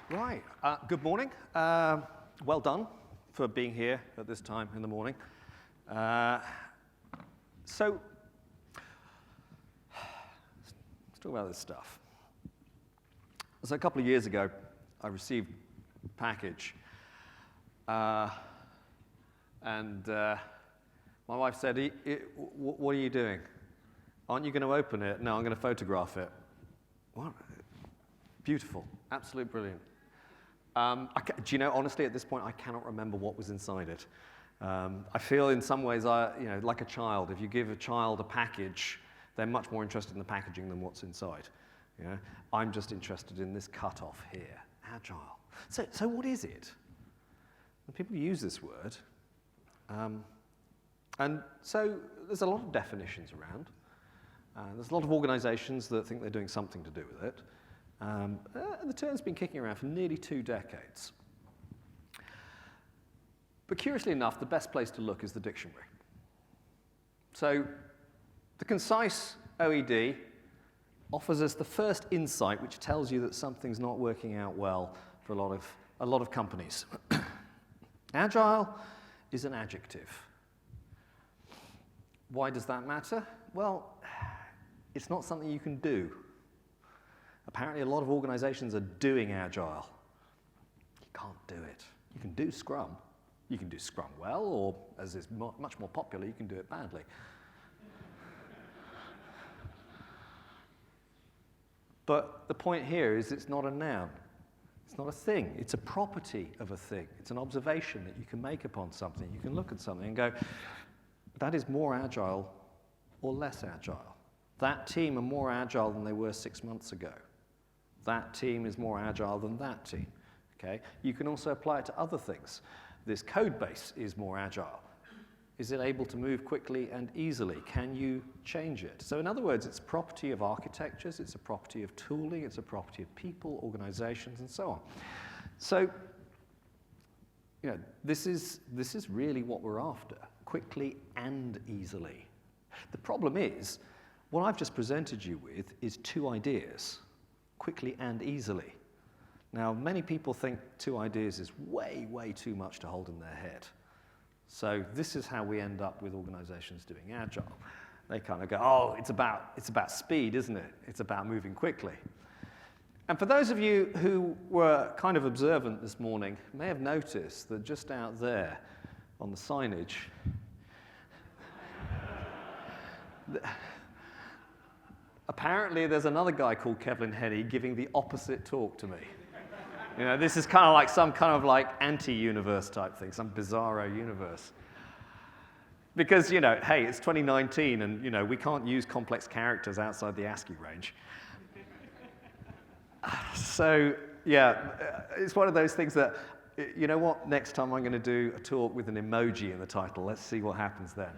Right. Good morning. Well done for being here at this time in the morning. So, let's talk about this stuff. So a couple of years ago, I received a package, and my wife said, "What are you doing? Aren't you going to open it?" "No, I'm going to photograph it." What? Beautiful. Absolutely brilliant. Do you know, honestly, at this point, I cannot remember what was inside it. I feel in some ways, like a child. If you give a child a package, they're much more interested in the packaging than what's inside. You know? I'm just interested in this cutoff here, agile. So what is it? And people use this word. And so there's a lot of definitions around. There's a lot of organizations that think they're doing something to do with it. The term's been kicking around for nearly 2 decades. But curiously enough, the best place to look is the dictionary. So the concise OED offers us the first insight which tells you that something's not working out well for a lot of companies. Agile is an adjective. Why does that matter? Well, it's not something you can do. Apparently, a lot of organizations are doing agile. You can't do it. You can do Scrum. You can do Scrum well, or, as is much more popular, you can do it badly. But the point here is it's not a noun. It's not a thing. It's a property of a thing. It's an observation that you can make upon something. You can look at something and go, that is more agile or less agile. That team are more agile than they were 6 months ago. That team is more agile than that team. Okay? You can also apply it to other things. This code base is more agile. Is it able to move quickly and easily? Can you change it? So in other words, it's a property of architectures, it's a property of tooling, it's a property of people, organizations, and so on. So, you know, this is really what we're after, quickly and easily. The problem is, what I've just presented you with is 2 ideas, quickly and easily. Now, many people think 2 ideas is way, way too much to hold in their head. So this is how we end up with organizations doing agile. They kind of go, oh, it's about speed, isn't it? It's about moving quickly. And for those of you who were kind of observant this morning, may have noticed that just out there on the signage, apparently there's another guy called Kevlin Henney giving the opposite talk to me. You know, this is kind of like some kind of like anti-universe type thing, some bizarro universe. Because, you know, hey, it's 2019 and, you know, we can't use complex characters outside the ASCII range. So, yeah, it's one of those things that, you know what, next time I'm going to do a talk with an emoji in the title. Let's see what happens then.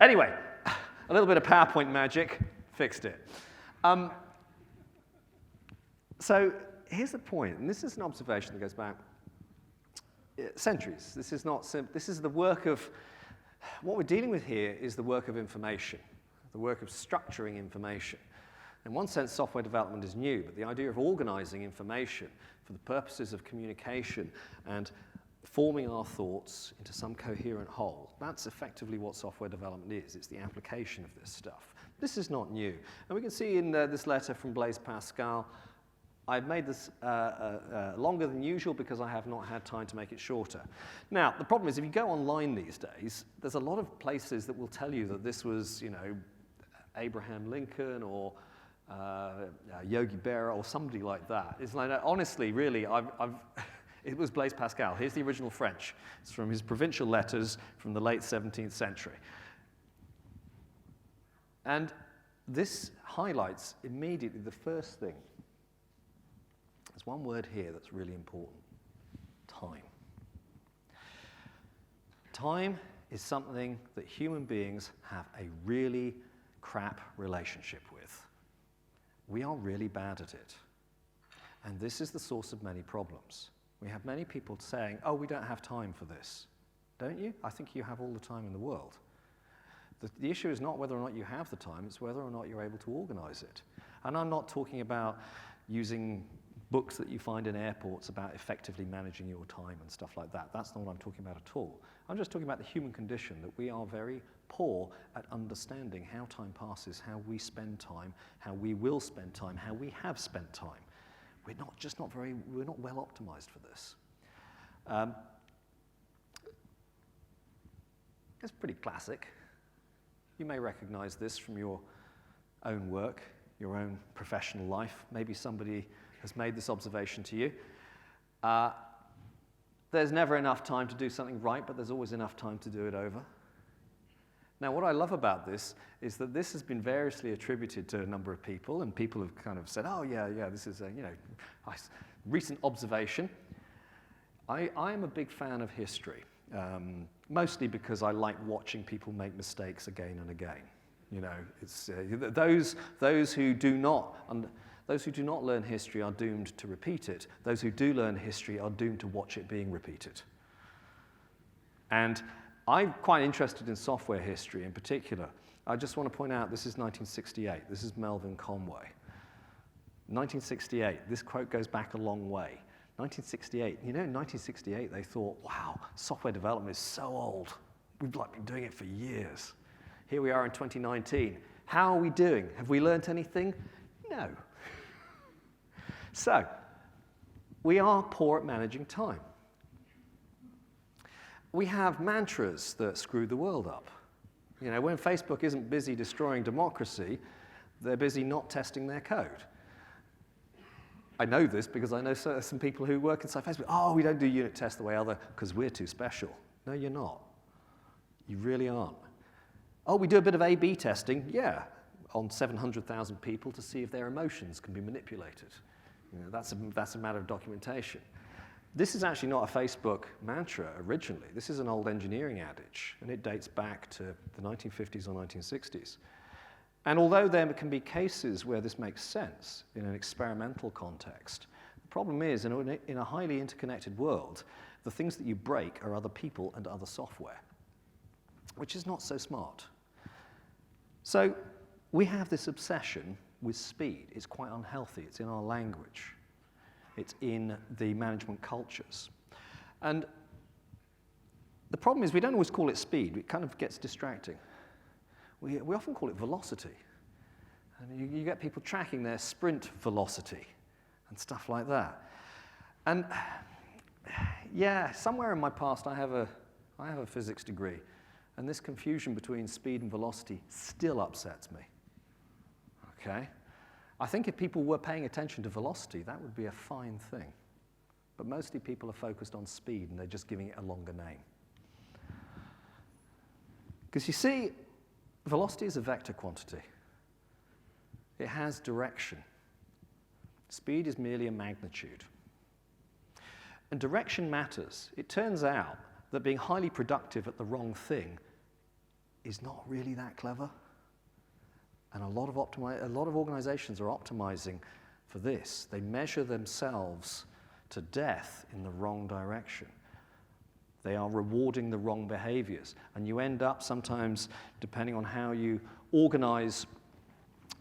Anyway, a little bit of PowerPoint magic, fixed it. So here's the point, and this is an observation that goes back centuries. This is not this is the work of, what we're dealing with here is the work of information, the work of structuring information. In one sense, software development is new, but the idea of organizing information for the purposes of communication and forming our thoughts into some coherent whole, that's effectively what software development is. It's the application of this stuff. This is not new. And we can see in this letter from Blaise Pascal, I've made this longer than usual because I have not had time to make it shorter. Now, the problem is if you go online these days, there's a lot of places that will tell you that this was, you know, Abraham Lincoln or Yogi Berra or somebody like that. It's like, honestly, really, it was Blaise Pascal. Here's the original French. It's from his provincial letters from the late 17th century. And this highlights immediately the first thing. There's one word here that's really important: time. Time is something that human beings have a really crap relationship with. We are really bad at it. And this is the source of many problems. We have many people saying, oh, we don't have time for this. Don't you? I think you have all the time in the world. The issue is not whether or not you have the time, it's whether or not you're able to organize it. And I'm not talking about using books that you find in airports about effectively managing your time and stuff like that. That's not what I'm talking about at all. I'm just talking about the human condition, that we are very poor at understanding how time passes, how we spend time, how we will spend time, how we have spent time. We're not well optimized for this. It's pretty classic. You may recognize this from your own work, your own professional life. Maybe somebody has made this observation to you. There's never enough time to do something right, but there's always enough time to do it over. Now, what I love about this is that this has been variously attributed to a number of people, and people have kind of said, oh, yeah, this is a recent observation. I am a big fan of history, mostly because I like watching people make mistakes again and again. You know, it's those who do not learn history are doomed to repeat it. Those who do learn history are doomed to watch it being repeated. And I'm quite interested in software history in particular. I just want to point out this is 1968. This is Melvin Conway. 1968, this quote goes back a long way. 1968, you know, in 1968 they thought, wow, software development is so old. We've been doing it for years. Here we are in 2019. How are we doing? Have we learned anything? No. So, we are poor at managing time. We have mantras that screw the world up. You know, when Facebook isn't busy destroying democracy, they're busy not testing their code. I know this because I know some people who work inside Facebook. Oh, we don't do unit tests the way because we're too special. No, you're not. You really aren't. Oh, we do a bit of A/B testing. Yeah, on 700,000 people to see if their emotions can be manipulated. You know, that's a matter of documentation. This is actually not a Facebook mantra originally. This is an old engineering adage, and it dates back to the 1950s or 1960s. And although there can be cases where this makes sense in an experimental context, the problem is, in a highly interconnected world, the things that you break are other people and other software, which is not so smart. So we have this obsession with speed. It's quite unhealthy. It's in our language. It's in the management cultures. And the problem is we don't always call it speed. It kind of gets distracting. We often call it velocity. And you get people tracking their sprint velocity and stuff like that. And yeah, somewhere in my past I have a physics degree, and this confusion between speed and velocity still upsets me. Okay? I think if people were paying attention to velocity, that would be a fine thing. But mostly people are focused on speed, and they're just giving it a longer name. Because you see, velocity is a vector quantity. It has direction. Speed is merely a magnitude. And direction matters. It turns out that being highly productive at the wrong thing is not really that clever. And a lot of organizations are optimizing for this. They measure themselves to death in the wrong direction. They are rewarding the wrong behaviors. And you end up sometimes, depending on how you organize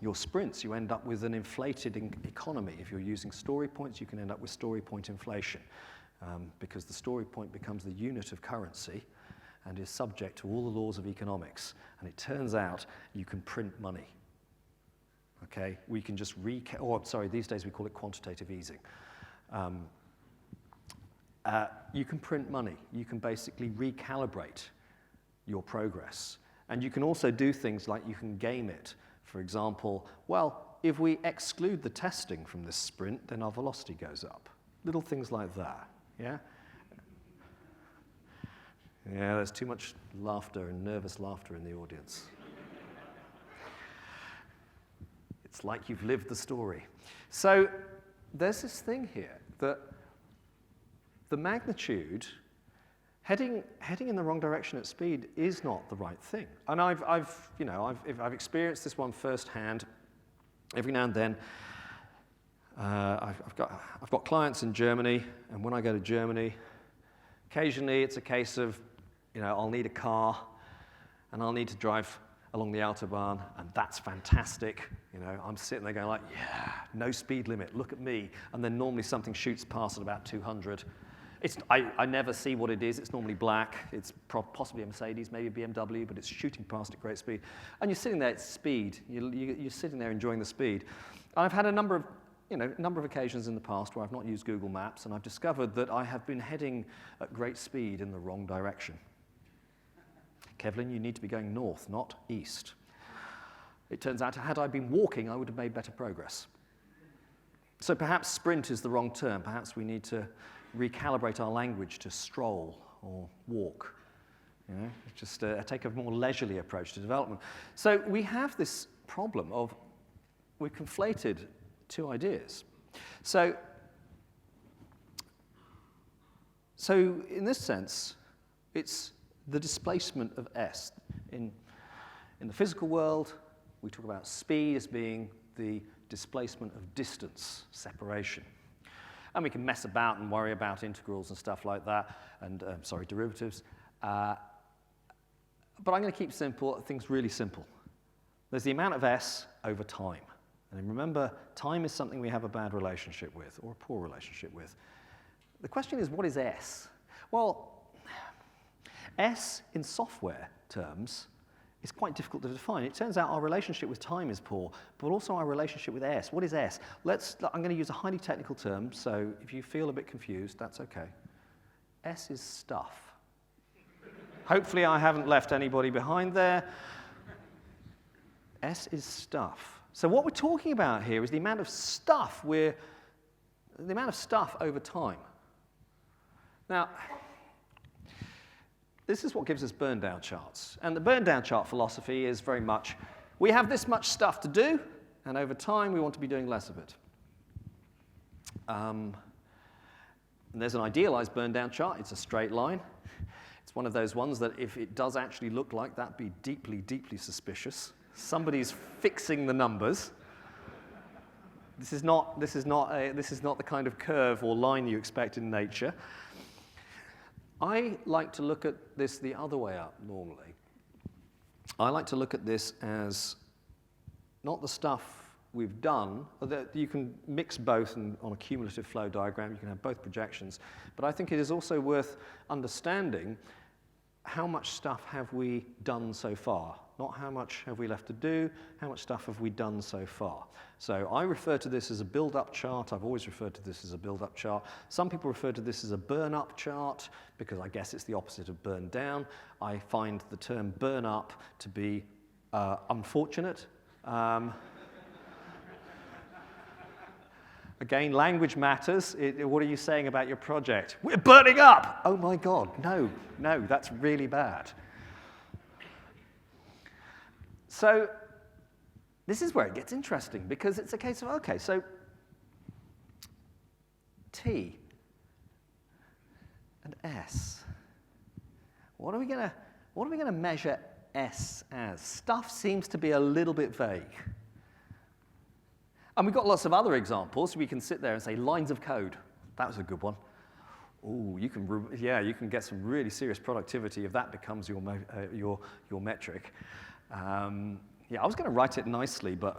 your sprints, you end up with an inflated economy. If you're using story points, you can end up with story point inflation, because the story point becomes the unit of currency and is subject to all the laws of economics. And it turns out you can print money. Okay, we can just these days we call it quantitative easing. You can print money. You can basically recalibrate your progress. And you can also do things like you can game it. For example, well, if we exclude the testing from this sprint, then our velocity goes up. Little things like that, yeah? Yeah, there's too much laughter and nervous laughter in the audience. It's like you've lived the story. So there's this thing here that the magnitude, heading in the wrong direction at speed is not the right thing. And I've experienced this one firsthand. Every now and then, I've got clients in Germany, and when I go to Germany, occasionally it's a case of, I'll need a car, and I'll need to drive along the Autobahn, and that's fantastic. You know, I'm sitting there going like, yeah, no speed limit, look at me. And then normally something shoots past at about 200. I never see what it is. It's normally black. It's possibly a Mercedes, maybe a BMW, but it's shooting past at great speed. And you're sitting there, it's speed. You're sitting there enjoying the speed. And I've had a number of occasions in the past where I've not used Google Maps, and I've discovered that I have been heading at great speed in the wrong direction. Kevlin, you need to be going north, not east. It turns out, had I been walking, I would have made better progress. So perhaps sprint is the wrong term. Perhaps we need to recalibrate our language to stroll or walk. You know, just take a more leisurely approach to development. So we have this problem of we've conflated two ideas. So in this sense, it's the displacement of S. In the physical world, we talk about speed as being the displacement of distance, separation. And we can mess about and worry about integrals and stuff like that, and, derivatives. But I'm going to keep things really simple. There's the amount of S over time. And remember, time is something we have a bad relationship with, or a poor relationship with. The question is, what is S? Well, S in software terms is quite difficult to define. It turns out our relationship with time is poor, but also our relationship with S. What is S? I'm going to use a highly technical term, so if you feel a bit confused, that's okay. S is stuff. Hopefully I haven't left anybody behind there. S is stuff. So what we're talking about here is the amount of stuff over time. Now, this is what gives us burn-down charts. And the burn-down chart philosophy is very much, we have this much stuff to do, and over time we want to be doing less of it. And there's an idealized burn-down chart. It's a straight line. It's one of those ones that if it does actually look like that, be deeply, deeply suspicious. Somebody's fixing the numbers. This is not the kind of curve or line you expect in nature. I like to look at this the other way up normally. I like to look at this as not the stuff we've done. You can mix both on a cumulative flow diagram. You can have both projections. But I think it is also worth understanding how much stuff have we done so far. Not how much have we left to do, how much stuff have we done so far. So I refer to this as a build-up chart. I've always referred to this as a build-up chart. Some people refer to this as a burn-up chart, because I guess it's the opposite of burn down. I find the term burn-up to be unfortunate. Again, language matters. What are you saying about your project? We're burning up! Oh my God, no, that's really bad. So this is where it gets interesting, because it's a case of, okay, so T and S. What are we going to measure S as? Stuff seems to be a little bit vague. And we've got lots of other examples. We can sit there and say lines of code. That was a good one. Ooh, you can get some really serious productivity if that becomes your metric. I was going to write it nicely, but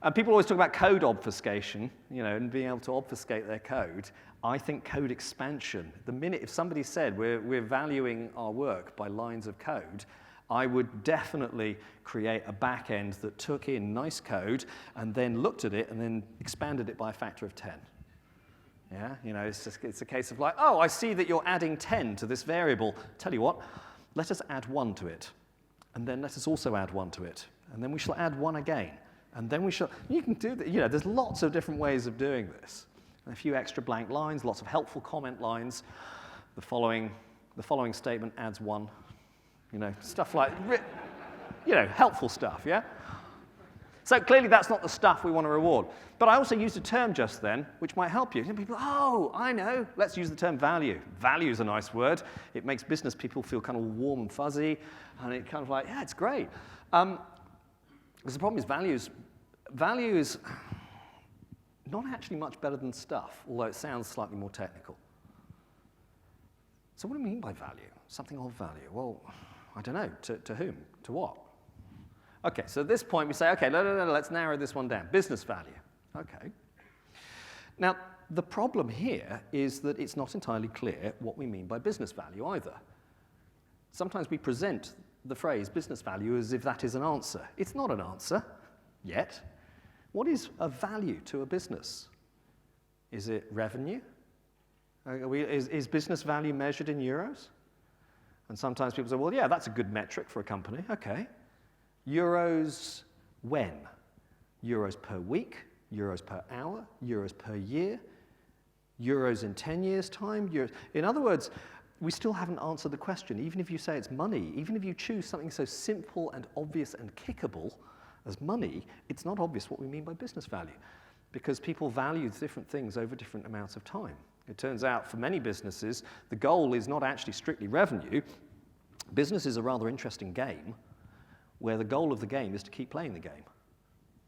And people always talk about code obfuscation, and being able to obfuscate their code. I think code expansion. The minute if somebody said we're valuing our work by lines of code, I would definitely create a back end that took in nice code and then looked at it and then expanded it by a factor of 10. Yeah, it's a case of like, oh, I see that you're adding 10 to this variable. Tell you what, let us add 1 to it. And then let us also add 1 to it. And then we shall add 1 again. And then we shall, you can do that. There's lots of different ways of doing this. A few extra blank lines, lots of helpful comment lines. The following statement adds 1. Stuff like, helpful stuff, yeah? So clearly that's not the stuff we want to reward. But I also used a term just then, which might help you. People, oh, I know, let's use the term value. Value is a nice word. It makes business people feel kind of warm and fuzzy, and it kind of like, yeah, it's great. Because the problem is value is not actually much better than stuff, although it sounds slightly more technical. So what do we mean by value? Something of value. Well, I don't know. To whom? To what? Okay, so at this point we say, okay, no, let's narrow this one down. Business value. Okay. Now, the problem here is that it's not entirely clear what we mean by business value either. Sometimes we present the phrase business value as if that is an answer. It's not an answer yet. What is of value to a business? Is it revenue? Is business value measured in euros? And sometimes people say, well, yeah, that's a good metric for a company. Okay. Euros when? Euros per week, euros per hour, euros per year, euros in 10 years' time. Euros. In other words, we still haven't answered the question. Even if you say it's money, even if you choose something so simple and obvious and kickable as money, it's not obvious what we mean by business value, because people value different things over different amounts of time. It turns out for many businesses, the goal is not actually strictly revenue. Business is a rather interesting game where the goal of the game is to keep playing the game.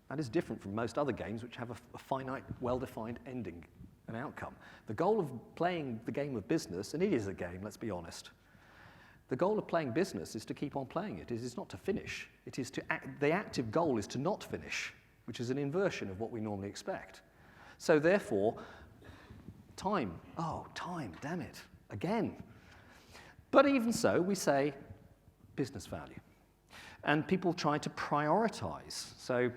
That is different from most other games which have a finite, well-defined ending and outcome. The goal of playing the game of business, and it is a game, let's be honest, the goal of playing business is to keep on playing it. It is not to finish. It is to the active goal is to not finish, which is an inversion of what we normally expect. So therefore, time, damn it, again. But even so, we say business value. And people try to prioritize. So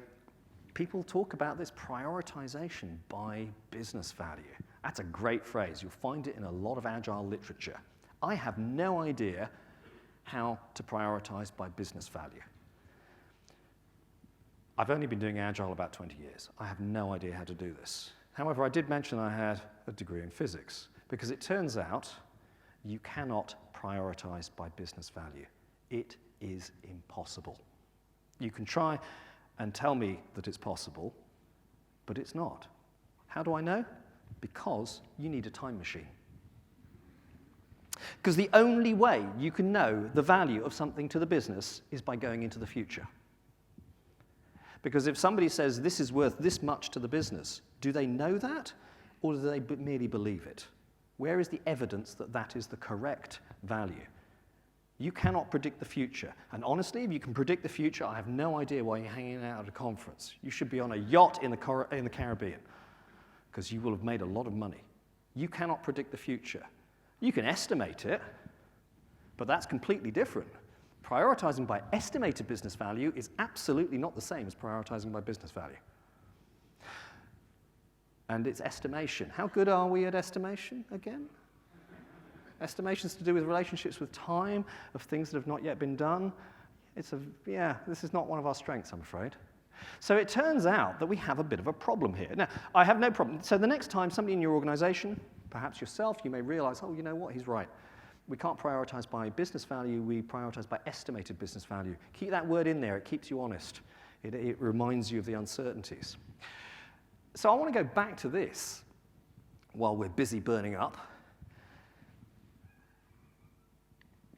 people talk about this prioritization by business value. That's a great phrase. You'll find it in a lot of agile literature. I have no idea how to prioritize by business value. I've only been doing agile about 20 years. I have no idea how to do this. However, I did mention I had a degree in physics, because it turns out you cannot prioritize by business value. It is impossible. You can try and tell me that it's possible, but it's not. How do I know? Because you need a time machine. Because the only way you can know the value of something to the business is by going into the future. Because if somebody says this is worth this much to the business, do they know that, or do they merely believe it? Where is the evidence that that is the correct value? You cannot predict the future. And honestly, if you can predict the future, I have no idea why you're hanging out at a conference. You should be on a yacht in the Caribbean, because you will have made a lot of money. You cannot predict the future. You can estimate it, but that's completely different. Prioritizing by estimated business value is absolutely not the same as prioritizing by business value. And it's estimation. How good are we at estimation, again? Estimations to do with relationships with time, of things that have not yet been done. This is not one of our strengths, I'm afraid. So it turns out that we have a bit of a problem here. Now, I have no problem. So the next time somebody in your organization, perhaps yourself, you may realize, oh, you know what, he's right. We can't prioritize by business value, we prioritize by estimated business value. Keep that word in there, it keeps you honest. It reminds you of the uncertainties. So I want to go back to this while we're busy burning up.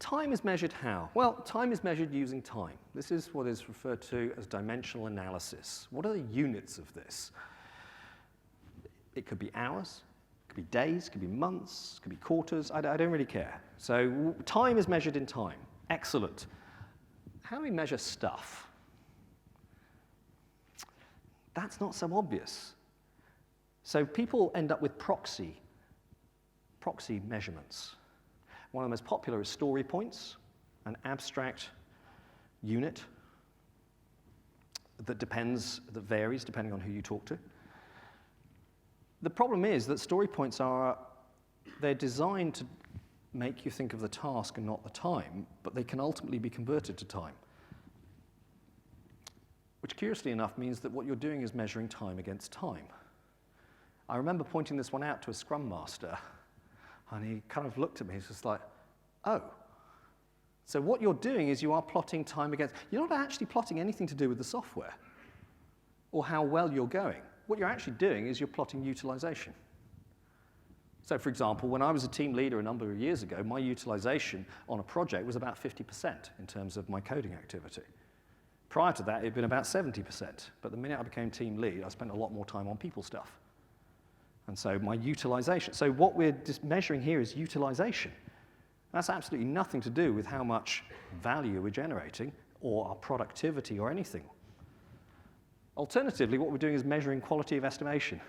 Time is measured how? Well, time is measured using time. This is what is referred to as dimensional analysis. What are the units of this? It could be hours, it could be days, it could be months, it could be quarters. I don't really care. So time is measured in time. Excellent. How do we measure stuff? That's not so obvious. So people end up with proxy measurements. One of the most popular is story points, an abstract unit that varies depending on who you talk to. The problem is that story points they're designed to make you think of the task and not the time, but they can ultimately be converted to time. Which, curiously enough, means that what you're doing is measuring time against time. I remember pointing this one out to a Scrum Master, and he kind of looked at me, he's just like, oh. So what you're doing is you are plotting time against, you're not actually plotting anything to do with the software or how well you're going. What you're actually doing is you're plotting utilization. So for example, when I was a team leader a number of years ago, my utilization on a project was about 50% in terms of my coding activity. Prior to that, it had been about 70%. But the minute I became team lead, I spent a lot more time on people stuff. And so my utilization, so what we're just measuring here is utilization. That's absolutely nothing to do with how much value we're generating or our productivity or anything. Alternatively, what we're doing is measuring quality of estimation.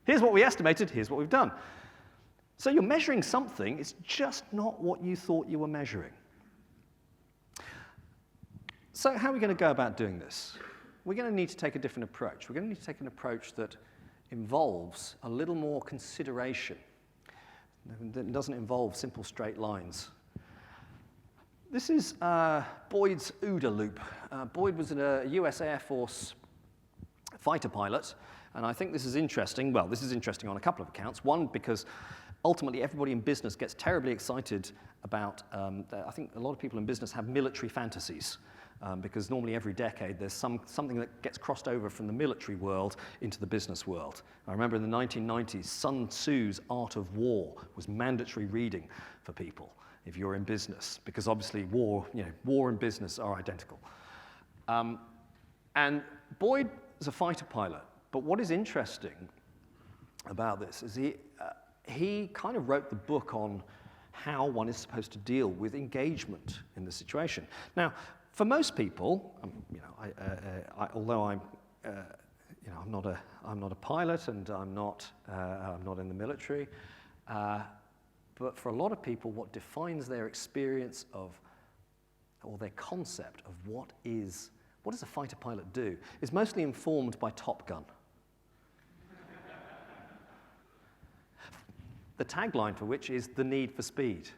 Here's what we estimated, here's what we've done. So you're measuring something, it's just not what you thought you were measuring. So how are we going to go about doing this? We're going to need to take a different approach. We're going to need to take an approach that involves a little more consideration. That doesn't involve simple straight lines. This is Boyd's OODA loop. Boyd was a US Air Force fighter pilot, and I think this is interesting. Well, this is interesting on a couple of accounts. One, because ultimately everybody in business gets terribly excited about, I think a lot of people in business have military fantasies. Because normally every decade there's something that gets crossed over from the military world into the business world. I remember in the 1990s, Sun Tzu's Art of War was mandatory reading for people if you're in business, because obviously war and business are identical. And Boyd is a fighter pilot, but what is interesting about this is he kind of wrote the book on how one is supposed to deal with engagement in the situation. Now, for most people, although I'm not a pilot and I'm not in the military, but for a lot of people, what defines their experience of, or their concept of what does a fighter pilot do, is mostly informed by Top Gun. The tagline for which is the need for speed.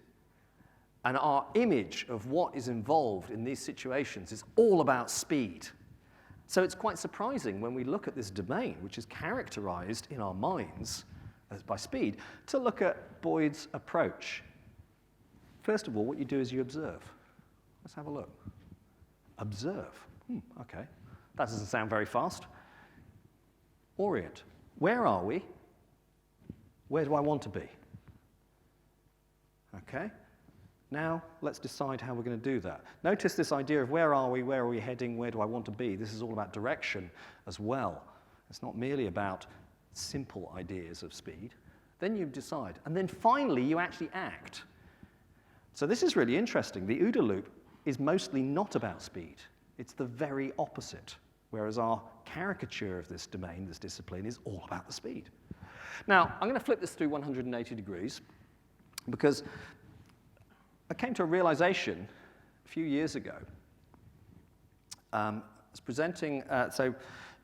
And our image of what is involved in these situations is all about speed. So it's quite surprising when we look at this domain, which is characterized in our minds as by speed, to look at Boyd's approach. First of all, what you do is you observe. Let's have a look. Observe. Okay. That doesn't sound very fast. Orient. Where are we? Where do I want to be? Okay. Now, let's decide how we're going to do that. Notice this idea of where are we heading, where do I want to be? This is all about direction as well. It's not merely about simple ideas of speed. Then you decide. And then finally, you actually act. So this is really interesting. The OODA loop is mostly not about speed. It's the very opposite, whereas our caricature of this domain, this discipline, is all about the speed. Now, I'm going to flip this through 180 degrees because I came to a realization a few years ago. I was presenting,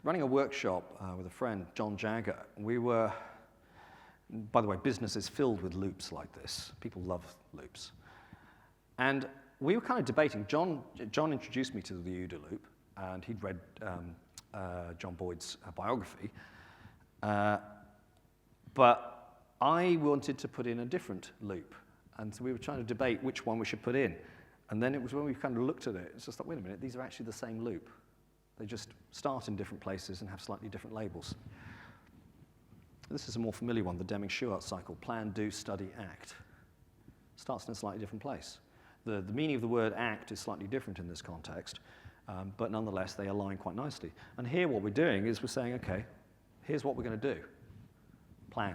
running a workshop with a friend, John Jagger. We were, by the way, business is filled with loops like this. People love loops. And we were kind of debating. John introduced me to the OODA loop, and he'd read John Boyd's biography. But I wanted to put in a different loop. And so we were trying to debate which one we should put in. And then it was when we kind of looked at it, it's just like, wait a minute, these are actually the same loop. They just start in different places and have slightly different labels. This is a more familiar one, the Deming-Shewhart cycle. Plan, do, study, act. Starts in a slightly different place. The meaning of the word act is slightly different in this context, but nonetheless, they align quite nicely. And here what we're doing is we're saying, okay, here's what we're going to do. Plan.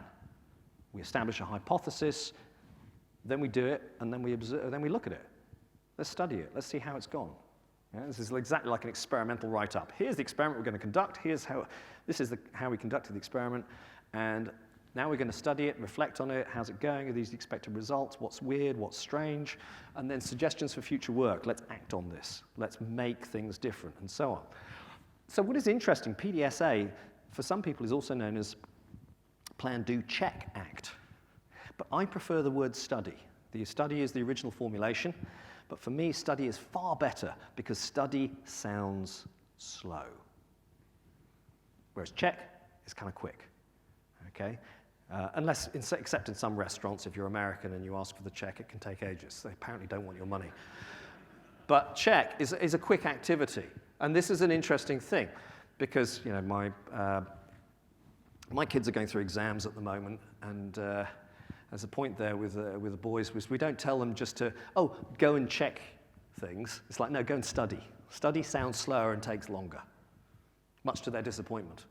We establish a hypothesis, then we do it, and then we observe, then we look at it. Let's study it. Let's see how it's gone. Yeah, this is exactly like an experimental write-up. Here's the experiment we're going to conduct. This is how we conducted the experiment, and now we're going to study it, reflect on it. How's it going? Are these the expected results? What's weird? What's strange? And then suggestions for future work. Let's act on this. Let's make things different, and so on. So what is interesting, PDSA, for some people, is also known as plan, do, check, act. But I prefer the word study. The study is the original formulation, but for me, study is far better because study sounds slow. Whereas check is kind of quick, okay? Except in some restaurants, if you're American and you ask for the check, it can take ages. They apparently don't want your money. But check is a quick activity. And this is an interesting thing because, you know, my kids are going through exams at the moment, and there's a point there with the boys was we don't tell them just to, go and check things. It's like, no, go and study. Study sounds slower and takes longer, much to their disappointment.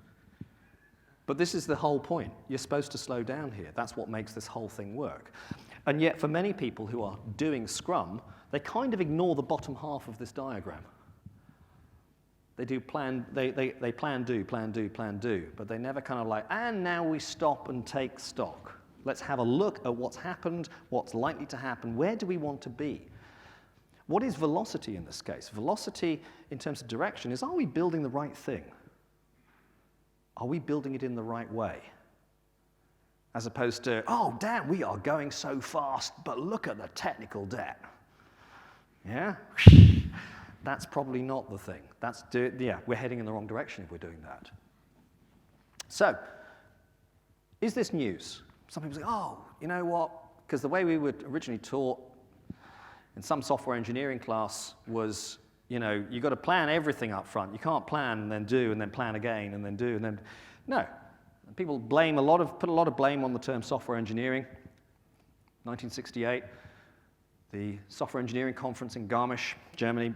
But this is the whole point. You're supposed to slow down here. That's what makes this whole thing work. And yet, for many people who are doing Scrum, they kind of ignore the bottom half of this diagram. They do plan, they plan, do, plan, do, plan, do, but they never kind of like, and now we stop and take stock. Let's have a look at what's happened, what's likely to happen, where do we want to be? What is velocity in this case? Velocity, in terms of direction, is, are we building the right thing? Are we building it in the right way? As opposed to, oh, damn, we are going so fast, but look at the technical debt. Yeah? That's probably not the thing. Yeah, we're heading in the wrong direction if we're doing that. So, is this news? Some people say, oh, you know what? Because the way we were originally taught in some software engineering class was, you know, you've got to plan everything up front. You can't plan and then do and then plan again and then do and then... No. People put a lot of blame on the term software engineering. 1968, the Software Engineering Conference in Garmisch, Germany,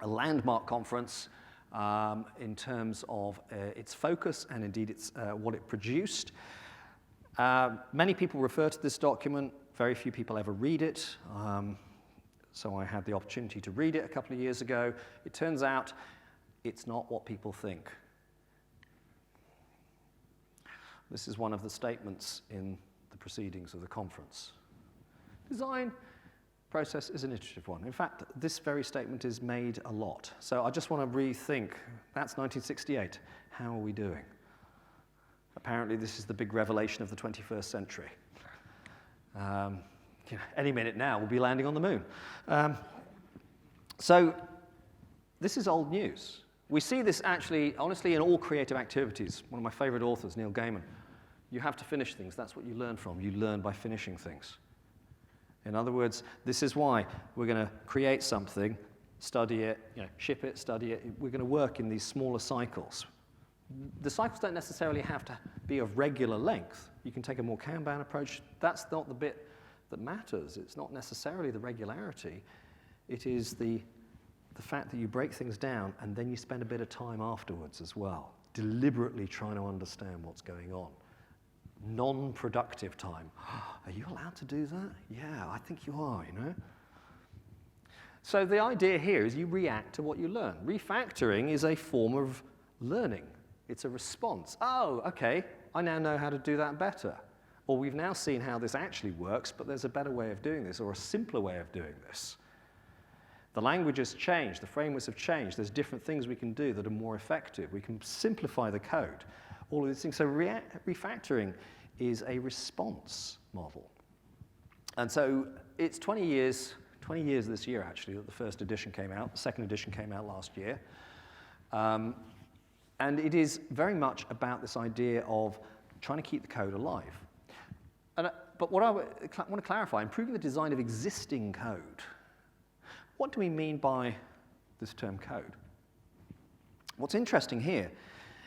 a landmark conference in terms of its focus and indeed its, what it produced. Many people refer to this document. Very few people ever read it. So I had the opportunity to read it a couple of years ago. It turns out it's not what people think. This is one of the statements in the proceedings of the conference. Design process is an iterative one. In fact, this very statement is made a lot. So I just want to rethink. That's 1968. How are we doing? Apparently, this is the big revelation of the 21st century. Any minute now, we'll be landing on the moon. So this is old news. We see this actually, honestly, in all creative activities. One of my favorite authors, Neil Gaiman. You have to finish things. That's what you learn from. You learn by finishing things. In other words, this is why we're going to create something, study it, ship it, study it. We're going to work in these smaller cycles. The cycles don't necessarily have to be of regular length. You can take a more Kanban approach. That's not the bit that matters. It's not necessarily the regularity. It is the fact that you break things down and then you spend a bit of time afterwards as well, deliberately trying to understand what's going on. Non-productive time. Are you allowed to do that? Yeah, I think you are, you know. So the idea here is you react to what you learn. Refactoring is a form of learning. It's a response. Oh, okay, I now know how to do that better. Or we've now seen how this actually works, but there's a better way of doing this, or a simpler way of doing this. The language has changed, the frameworks have changed, there's different things we can do that are more effective. We can simplify the code, all of these things. So refactoring is a response model. And so it's 20 years this year actually that the first edition came out, the second edition came out last year. And it is very much about this idea of trying to keep the code alive. But what I want to clarify, improving the design of existing code. What do we mean by this term code? What's interesting here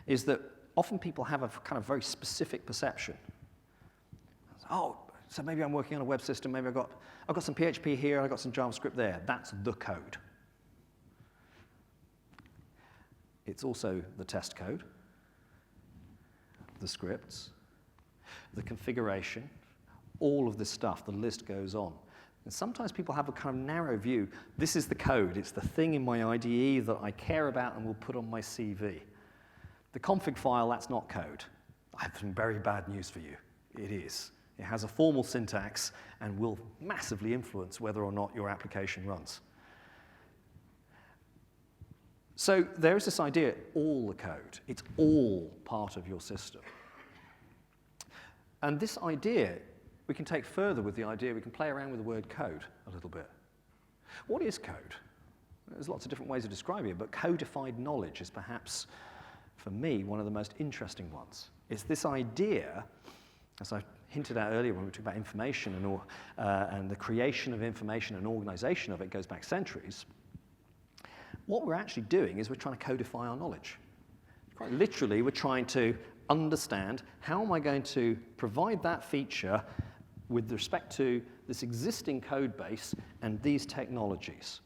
is that often people have a kind of very specific perception. Oh, so maybe I'm working on a web system, maybe I've got some PHP here, I've got some JavaScript there. That's the code. It's also the test code, the scripts, the configuration, all of this stuff, the list goes on. And sometimes people have a kind of narrow view. This is the code. It's the thing in my IDE that I care about and will put on my CV. The config file, that's not code. I have some very bad news for you. It is. It has a formal syntax and will massively influence whether or not your application runs. So there is this idea, all the code. It's all part of your system. And this idea, we can take further with the idea, we can play around with the word code a little bit. What is code? There's lots of different ways of describing it, but codified knowledge is perhaps, for me, one of the most interesting ones. It's this idea, as I hinted at earlier when we talked about information and the creation of information and organization of it goes back centuries. What we're actually doing is we're trying to codify our knowledge. Quite literally, we're trying to understand how am I going to provide that feature with respect to this existing code base and these technologies.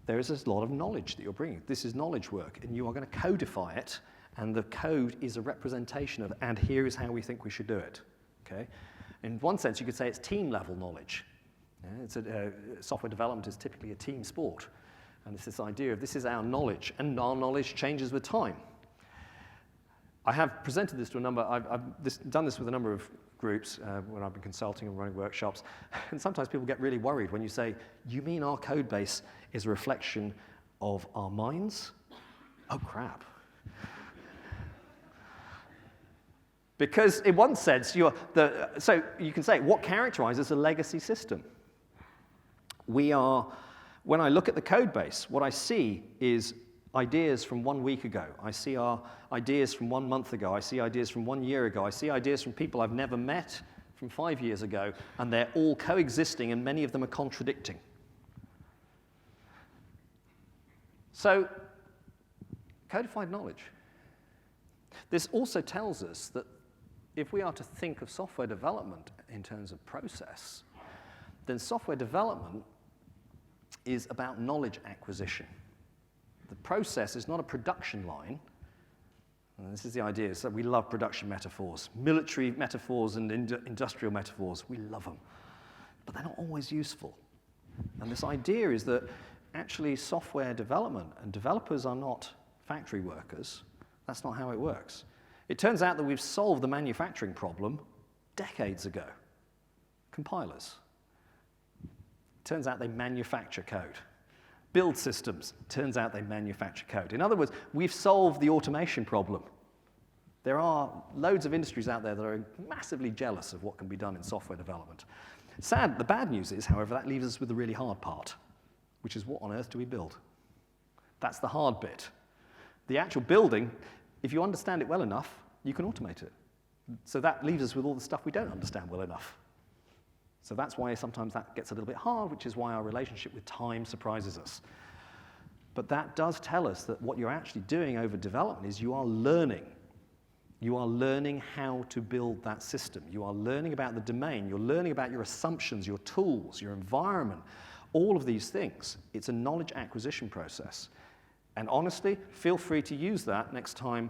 There is a lot of knowledge that you're bringing. This is knowledge work, and you are going to codify it, and the code is a representation of, and here is how we think we should do it. Okay? In one sense, you could say it's team-level knowledge. Software development is typically a team sport. And it's this idea of this is our knowledge, and our knowledge changes with time. I have presented this to a number, I've done this with a number of groups when I've been consulting and running workshops, and sometimes people get really worried when you say, you mean our code base is a reflection of our minds? Oh, crap. Because in one sense, so you can say, what characterizes a legacy system? When I look at the code base, what I see is ideas from 1 week ago. I see our ideas from 1 month ago. I see ideas from 1 year ago. I see ideas from people I've never met from 5 years ago, and they're all coexisting, and many of them are contradicting. So, codified knowledge. This also tells us that if we are to think of software development in terms of process, then software development is about knowledge acquisition. The process is not a production line. And this is the idea. So we love production metaphors, military metaphors and industrial metaphors. We love them. But they're not always useful. And this idea is that actually software development and developers are not factory workers. That's not how it works. It turns out that we've solved the manufacturing problem decades ago. Compilers. Turns out they manufacture code. Build systems. Turns out they manufacture code. In other words, we've solved the automation problem. There are loads of industries out there that are massively jealous of what can be done in software development. The bad news is, however, that leaves us with the really hard part, which is what on earth do we build? That's the hard bit. The actual building, if you understand it well enough, you can automate it. So that leaves us with all the stuff we don't understand well enough. So that's why sometimes that gets a little bit hard, which is why our relationship with time surprises us. But that does tell us that what you're actually doing over development is you are learning. You are learning how to build that system. You are learning about the domain. You're learning about your assumptions, your tools, your environment, all of these things. It's a knowledge acquisition process. And honestly, feel free to use that next time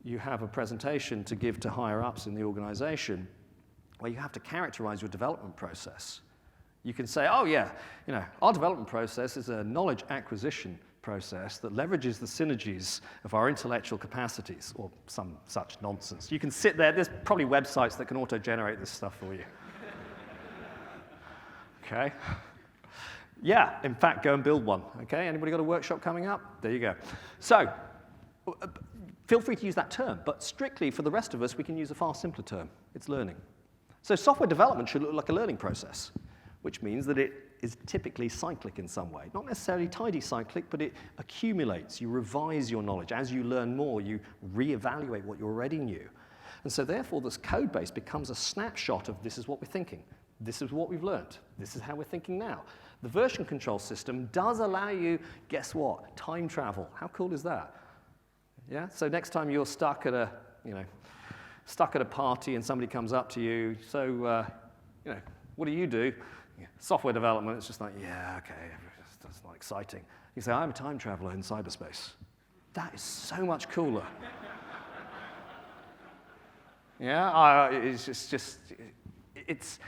you have a presentation to give to higher-ups in the organization where you have to characterize your development process. You can say, oh yeah, our development process is a knowledge acquisition process that leverages the synergies of our intellectual capacities, or some such nonsense. You can sit there, there's probably websites that can auto-generate this stuff for you. Okay? Yeah, in fact, go and build one. Okay, anybody got a workshop coming up? There you go. So, feel free to use that term, but strictly for the rest of us, we can use a far simpler term. It's learning. So software development should look like a learning process, which means that it is typically cyclic in some way. Not necessarily tidy cyclic, but it accumulates. You revise your knowledge. As you learn more, you reevaluate what you already knew. And so therefore, this code base becomes a snapshot of this is what we're thinking. This is what we've learned. This is how we're thinking now. The version control system does allow you, guess what? Time travel. How cool is that? Yeah? So next time you're stuck at a party and somebody comes up to you, so, what do you do? Yeah, software development, it's just like, yeah, okay, that's not exciting. You say, I'm a time traveler in cyberspace. That is so much cooler. Yeah, it's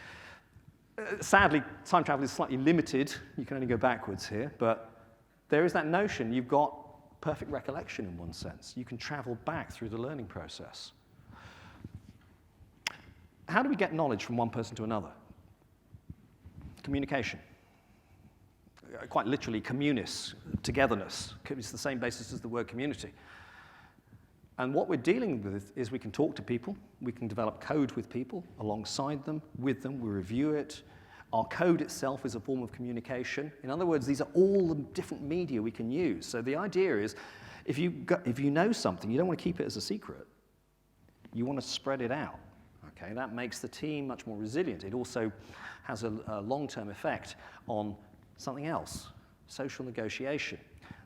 sadly, time travel is slightly limited. You can only go backwards here, but there is that notion you've got perfect recollection in one sense. You can travel back through the learning process. How do we get knowledge from one person to another? Communication. Quite literally, communis, togetherness. It's the same basis as the word community. And what we're dealing with is we can talk to people, we can develop code with people, alongside them, with them, we review it. Our code itself is a form of communication. In other words, these are all the different media we can use. So the idea is, if you know something, you don't want to keep it as a secret. You want to spread it out. Okay, that makes the team much more resilient. It also has a long-term effect on something else, social negotiation.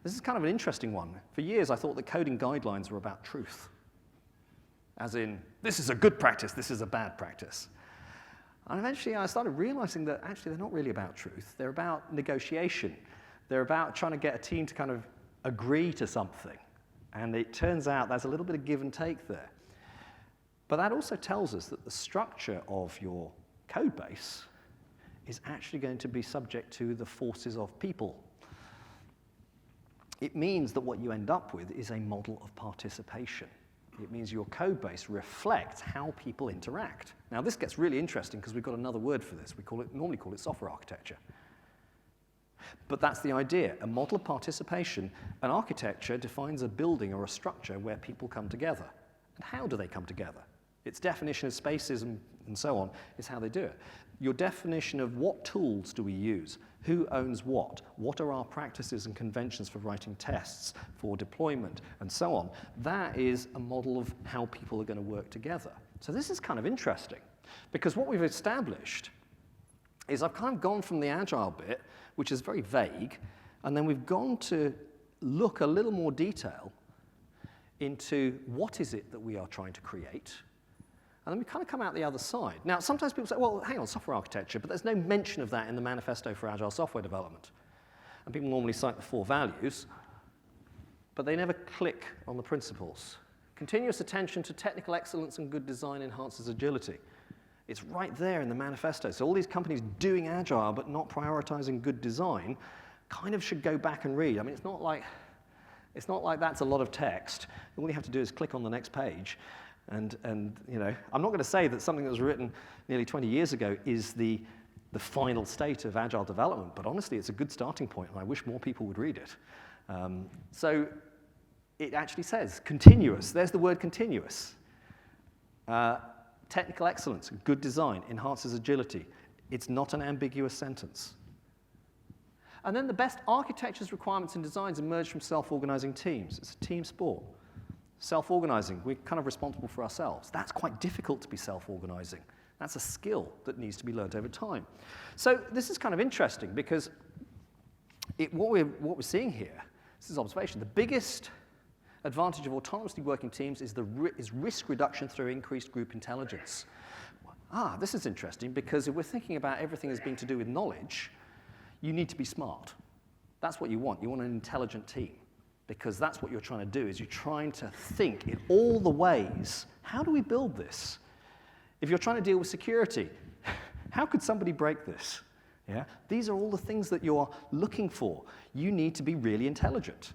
This is kind of an interesting one. For years, I thought that coding guidelines were about truth. As in, this is a good practice, this is a bad practice. And eventually, I started realizing that actually they're not really about truth. They're about negotiation. They're about trying to get a team to kind of agree to something. And it turns out there's a little bit of give and take there. But that also tells us that the structure of your code base is actually going to be subject to the forces of people. It means that what you end up with is a model of participation. It means your code base reflects how people interact. Now, this gets really interesting because we've got another word for this. We normally call it software architecture. But that's the idea. A model of participation, an architecture defines a building or a structure where people come together. And how do they come together? Its definition of spaces and so on is how they do it. Your definition of what tools do we use, who owns what are our practices and conventions for writing tests, for deployment, and so on, that is a model of how people are going to work together. So this is kind of interesting, because what we've established is I've kind of gone from the agile bit, which is very vague, and then we've gone to look a little more detail into what is it that we are trying to create. And then we kind of come out the other side. Now, sometimes people say, well, hang on, software architecture, but there's no mention of that in the manifesto for agile software development. And people normally cite the 4 values, but they never click on the principles. Continuous attention to technical excellence and good design enhances agility. It's right there in the manifesto. So all these companies doing agile but not prioritizing good design kind of should go back and read. I mean, it's not like that's a lot of text. All you have to do is click on the next page. And you know, I'm not going to say that something that was written nearly 20 years ago is the final state of agile development, but honestly, it's a good starting point, and I wish more people would read it. So it actually says continuous. There's the word continuous. Technical excellence, good design, enhances agility. It's not an ambiguous sentence. And then the best architectures, requirements, and designs emerge from self-organizing teams. It's a team sport. Self-organizing, we're kind of responsible for ourselves. That's quite difficult to be self-organizing. That's a skill that needs to be learned over time. So this is kind of interesting because what we're seeing here, this is observation, the biggest advantage of autonomously working teams is risk reduction through increased group intelligence. This is interesting because if we're thinking about everything as being to do with knowledge, you need to be smart. That's what you want. You want an intelligent team. Because that's what you're trying to do, is you're trying to think in all the ways, how do we build this? If you're trying to deal with security, how could somebody break this? Yeah? These are all the things that you're looking for. You need to be really intelligent.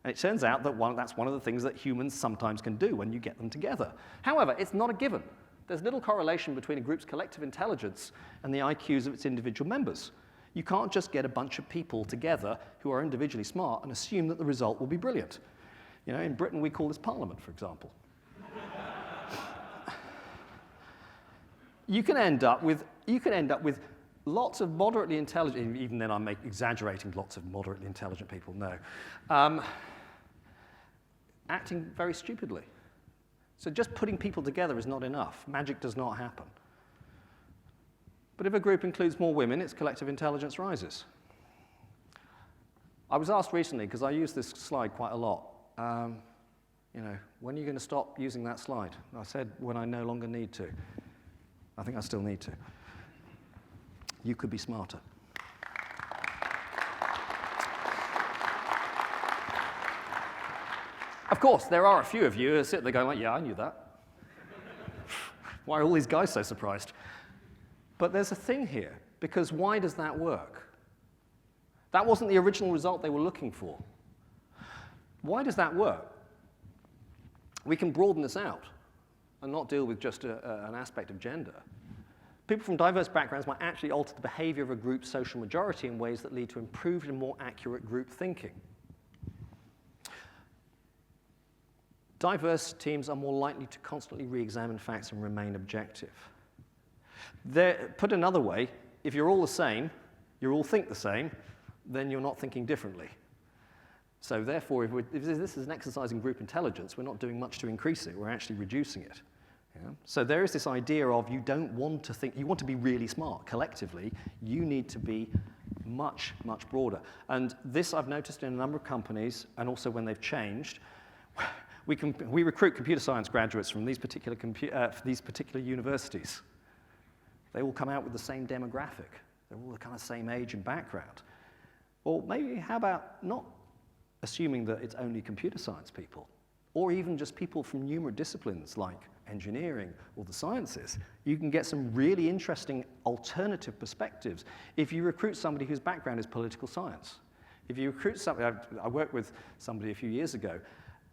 And it turns out that that's one of the things that humans sometimes can do when you get them together. However, it's not a given. There's little correlation between a group's collective intelligence and the IQs of its individual members. You can't just get a bunch of people together who are individually smart and assume that the result will be brilliant. You know, in Britain, we call this Parliament, for example. You can end up with lots of moderately intelligent, even then I'm exaggerating lots of moderately intelligent people, no, acting very stupidly. So just putting people together is not enough. Magic does not happen. But if a group includes more women, its collective intelligence rises. I was asked recently, because I use this slide quite a lot, you know, when are you going to stop using that slide? I said, when I no longer need to. I think I still need to. You could be smarter. Of course, there are a few of you who sit there going like, yeah, I knew that. Why are all these guys so surprised? But there's a thing here, because why does that work? That wasn't the original result they were looking for. Why does that work? We can broaden this out and not deal with just an aspect of gender. People from diverse backgrounds might actually alter the behavior of a group's social majority in ways that lead to improved and more accurate group thinking. Diverse teams are more likely to constantly re-examine facts and remain objective. Put another way, if you're all the same, you all think the same, then you're not thinking differently. So therefore, if this is an exercise in group intelligence, we're not doing much to increase it, we're actually reducing it. Yeah? So there is this idea of you don't want to think, you want to be really smart collectively, you need to be much, much broader. And this I've noticed in a number of companies, and also when they've changed. We recruit computer science graduates from these particular universities. They all come out with the same demographic. They're all the kind of same age and background. Or maybe how about not assuming that it's only computer science people, or even just people from numerous disciplines like engineering, or the sciences, you can get some really interesting alternative perspectives if you recruit somebody whose background is political science. If you recruit somebody, I worked with somebody a few years ago,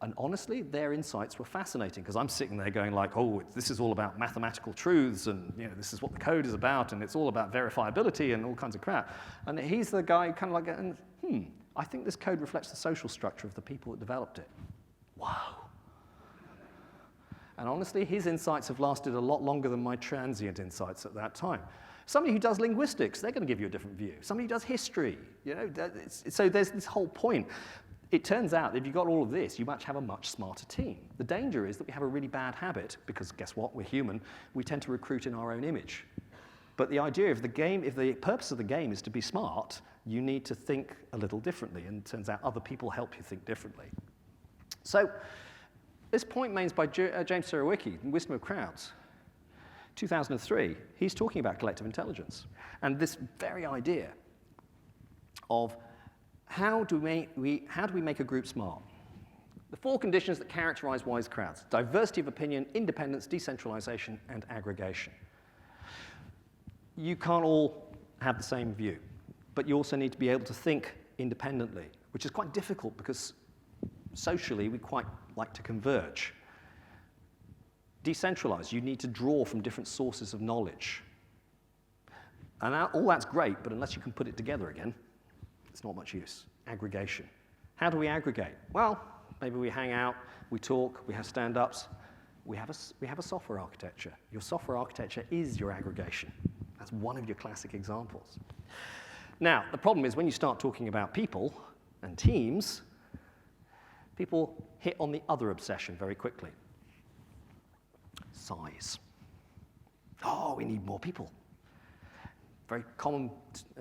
and honestly, their insights were fascinating, because I'm sitting there going like, oh, this is all about mathematical truths, and this is what the code is about, and it's all about verifiability and all kinds of crap. And he's the guy kind of like, I think this code reflects the social structure of the people that developed it. Wow. And honestly, his insights have lasted a lot longer than my transient insights at that time. Somebody who does linguistics, they're going to give you a different view. Somebody who does history, so there's this whole point. It turns out that if you've got all of this, you have a much smarter team. The danger is that we have a really bad habit, because guess what, we're human, we tend to recruit in our own image. But the idea of the game, if the purpose of the game is to be smart, you need to think a little differently, and it turns out other people help you think differently. So, this point made by James Surowiecki in Wisdom of Crowds, 2003, he's talking about collective intelligence. And this very idea of how do we make a group smart? The 4 conditions that characterize wise crowds: diversity of opinion, independence, decentralization, and aggregation. You can't all have the same view, but you also need to be able to think independently, which is quite difficult because socially we quite like to converge. Decentralized, you need to draw from different sources of knowledge. And all that's great, but unless you can put it together again, it's not much use. Aggregation. How do we aggregate? Well, maybe we hang out, we talk, we have stand-ups, we have a software architecture. Your software architecture is your aggregation. That's one of your classic examples. Now, the problem is when you start talking about people and teams, people hit on the other obsession very quickly. Size. Oh, we need more people. Very common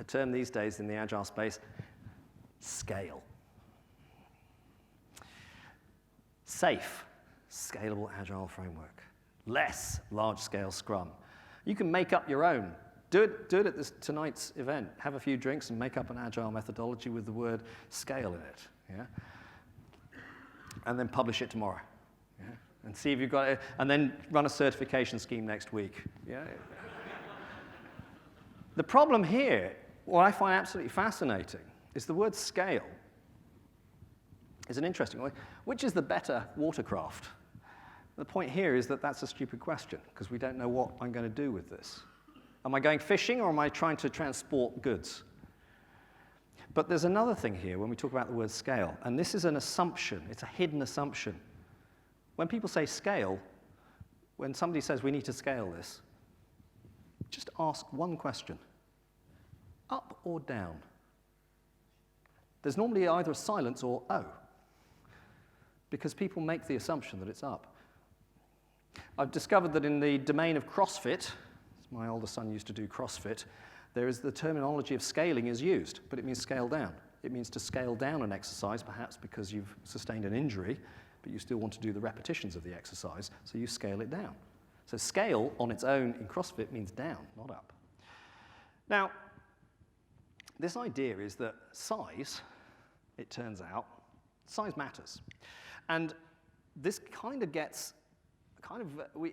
term these days in the agile space, scale. Safe, scalable agile framework. Less, large-scale Scrum. You can make up your own. Do it at tonight's event. Have a few drinks and make up an agile methodology with the word scale in it. Yeah? And then publish it tomorrow. Yeah? And see if you've got it, and then run a certification scheme next week. Yeah? The problem here, what I find absolutely fascinating, is the word scale is an interesting one. Which is the better watercraft? The point here is that that's a stupid question, because we don't know what I'm going to do with this. Am I going fishing, or am I trying to transport goods? But there's another thing here when we talk about the word scale, and this is an assumption. It's a hidden assumption. When people say scale, when somebody says we need to scale this, just ask one question. Up or down? There's normally either a silence or oh, because people make the assumption that it's up. I've discovered that in the domain of CrossFit, my older son used to do CrossFit, there is the terminology of scaling is used, but it means scale down. It means to scale down an exercise, perhaps because you've sustained an injury, but you still want to do the repetitions of the exercise, so you scale it down. So scale on its own in CrossFit means down, not up. Now, this idea is that size, it turns out, size matters. And this kind of gets,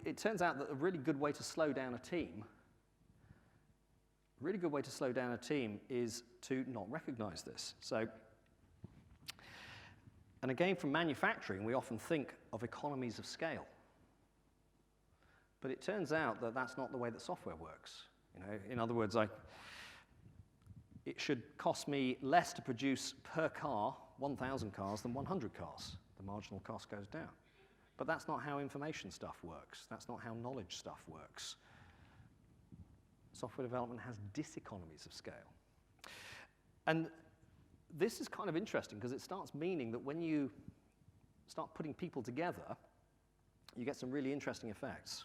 it turns out that a really good way to slow down a team, is to not recognize this. So, and again, from manufacturing, we often think of economies of scale. But it turns out that that's not the way that software works. In other words, it should cost me less to produce per car 1,000 cars than 100 cars. The marginal cost goes down. But that's not how information stuff works. That's not how knowledge stuff works. Software development has diseconomies of scale. And this is kind of interesting because it starts meaning that when you start putting people together, you get some really interesting effects.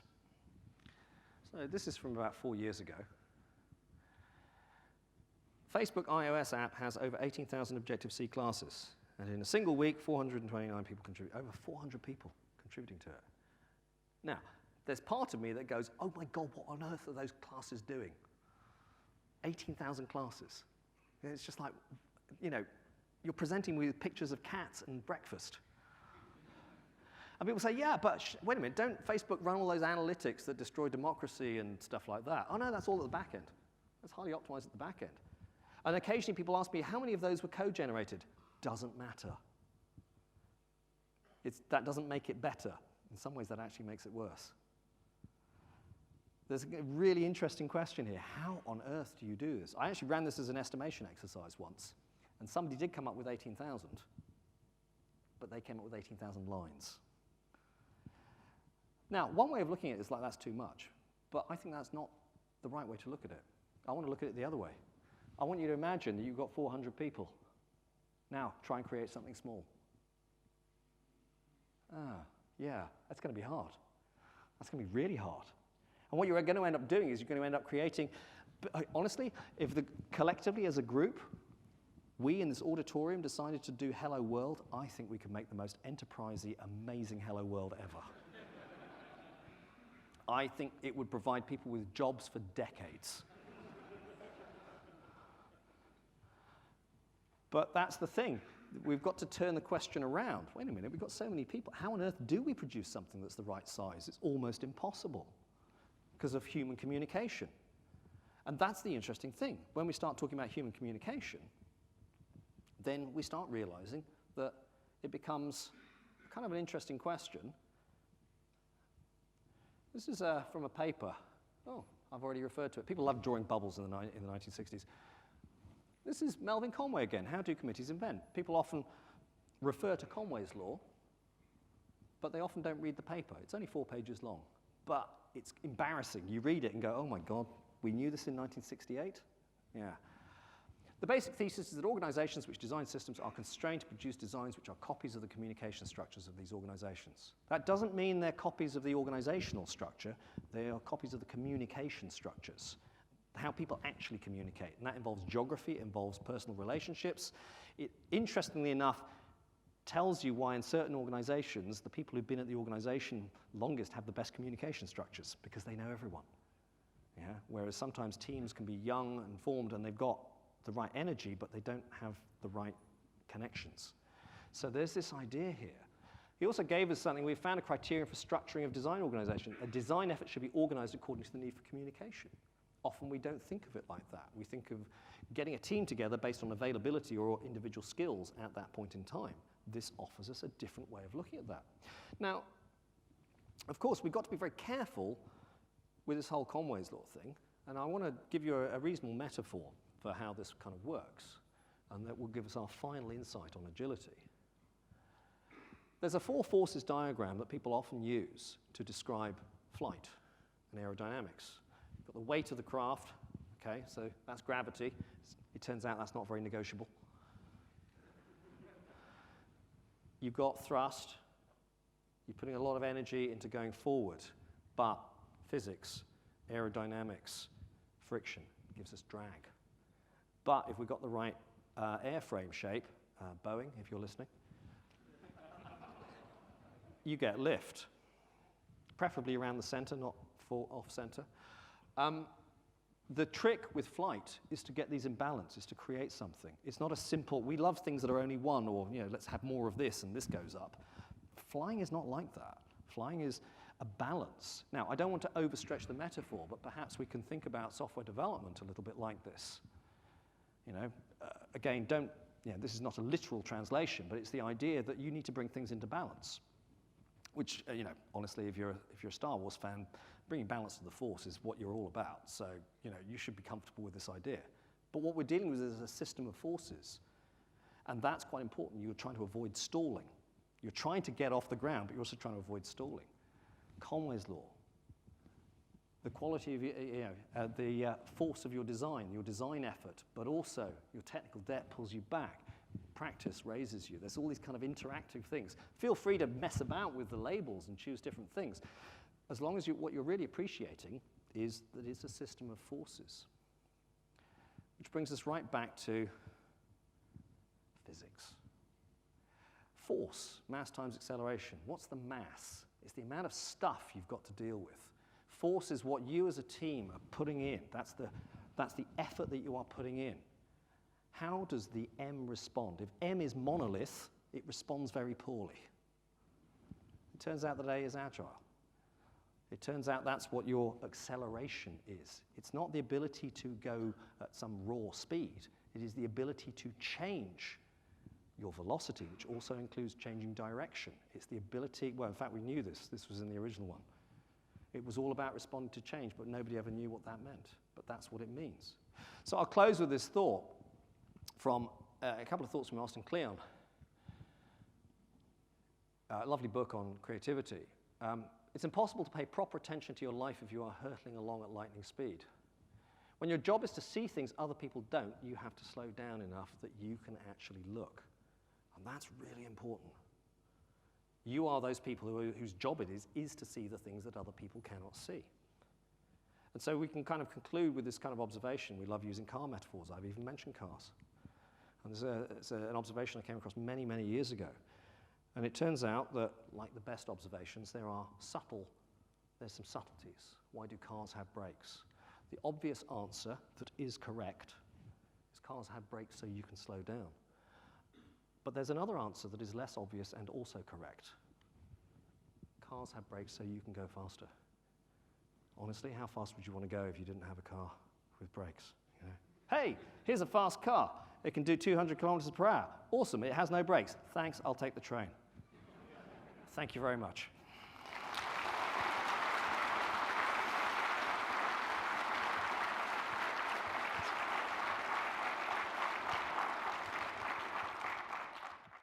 So this is from about 4 years ago. Facebook iOS app has over 18,000 Objective-C classes. And in a single week, 429 people contribute, over 400 people contributing to it. Now, there's part of me that goes, oh my God, what on earth are those classes doing? 18,000 classes. It's just like, you're presenting with pictures of cats and breakfast. And people say, yeah, but wait a minute, don't Facebook run all those analytics that destroy democracy and stuff like that? Oh, no, that's all at the back end. That's highly optimized at the back end. And occasionally people ask me, how many of those were code-generated? Doesn't matter. That doesn't make it better. In some ways, that actually makes it worse. There's a really interesting question here. How on earth do you do this? I actually ran this as an estimation exercise once, and somebody did come up with 18,000, but they came up with 18,000 lines. Now, one way of looking at it is like that's too much, but I think that's not the right way to look at it. I want to look at it the other way. I want you to imagine that you've got 400 people. Now, try and create something small. Yeah, that's going to be hard. That's going to be really hard. And what you're going to end up doing is you're going to end up creating, honestly, if collectively as a group, we in this auditorium decided to do Hello World, I think we could make the most enterprisey, amazing Hello World ever. I think it would provide people with jobs for decades. But that's the thing. We've got to turn the question around. Wait a minute, we've got so many people. How on earth do we produce something that's the right size? It's almost impossible because of human communication. And that's the interesting thing. When we start talking about human communication, then we start realizing that it becomes kind of an interesting question. This is from a paper. Oh, I've already referred to it. People love drawing bubbles in the 1960s. This is Melvin Conway again. How do committees invent? People often refer to Conway's law, but they often don't read the paper. It's only 4 pages long, but it's embarrassing. You read it and go, oh my God, we knew this in 1968? Yeah. The basic thesis is that organizations which design systems are constrained to produce designs which are copies of the communication structures of these organizations. That doesn't mean they're copies of the organizational structure. They are copies of the communication structures, how people actually communicate. And that involves geography, it involves personal relationships. It, interestingly enough, tells you why in certain organizations, the people who've been at the organization longest have the best communication structures, because they know everyone. Yeah? Whereas sometimes teams can be young and formed and they've got the right energy, but they don't have the right connections. So there's this idea here. He also gave us something. We found a criterion for structuring of design organization. A design effort should be organized according to the need for communication. Often we don't think of it like that. We think of getting a team together based on availability or individual skills at that point in time. This offers us a different way of looking at that. Now, of course, we've got to be very careful with this whole Conway's law thing, and I want to give you a reasonable metaphor for how this kind of works, and that will give us our final insight on agility. There's a 4 forces diagram that people often use to describe flight and aerodynamics. You've got the weight of the craft, okay, so that's gravity. It turns out that's not very negotiable. You've got thrust. You're putting a lot of energy into going forward, but physics, aerodynamics, friction gives us drag. But if we've got the right airframe shape, Boeing, if you're listening, you get lift, preferably around the center, not off center. The trick with flight is to get these in balance, is to create something. It's not a simple, we love things that are only one, or let's have more of this and this goes up. Flying is not like that. Flying is a balance. Now, I don't want to overstretch the metaphor, but perhaps we can think about software development a little bit like this. Again, this is not a literal translation, but it's the idea that you need to bring things into balance. Which, honestly, if you're a Star Wars fan, bringing balance to the Force is what you're all about. So, you should be comfortable with this idea. But what we're dealing with is a system of forces. And that's quite important. You're trying to avoid stalling. You're trying to get off the ground, but you're also trying to avoid stalling. Conway's law. The quality of the force of your design effort, but also your technical debt pulls you back. Practice raises you. There's all these kind of interactive things. Feel free to mess about with the labels and choose different things, as long as what you're really appreciating is that it's a system of forces. Which brings us right back to physics. Force, mass times acceleration. What's the mass? It's the amount of stuff you've got to deal with. Force is what you as a team are putting in. That's the effort that you are putting in. How does the M respond? If M is monolith, it responds very poorly. turns out that A is agile. It turns out that's what your acceleration is. It's not the ability to go at some raw speed. It is the ability to change your velocity, which also includes changing direction. It's the ability, well, in fact, we knew this. This was in the original one. It was all about responding to change, but nobody ever knew what that meant. But that's what it means. So I'll close with this thought from a couple of thoughts from Austin Kleon. A lovely book on creativity. It's impossible to pay proper attention to your life if you are hurtling along at lightning speed. When your job is to see things other people don't, you have to slow down enough that you can actually look. And that's really important. You are those people whose job it is to see the things that other people cannot see. And so we can kind of conclude with this kind of observation. We love using car metaphors. I've even mentioned cars. And it's an observation I came across many, many years ago. And it turns out that, like the best observations, there's some subtleties. Why do cars have brakes? The obvious answer that is correct is cars have brakes so you can slow down. But there's another answer that is less obvious and also correct. Cars have brakes so you can go faster. Honestly, how fast would you want to go if you didn't have a car with brakes? You know? Hey, here's a fast car. It can do 200 kilometers per hour. Awesome, it has no brakes. Thanks, I'll take the train. Thank you very much.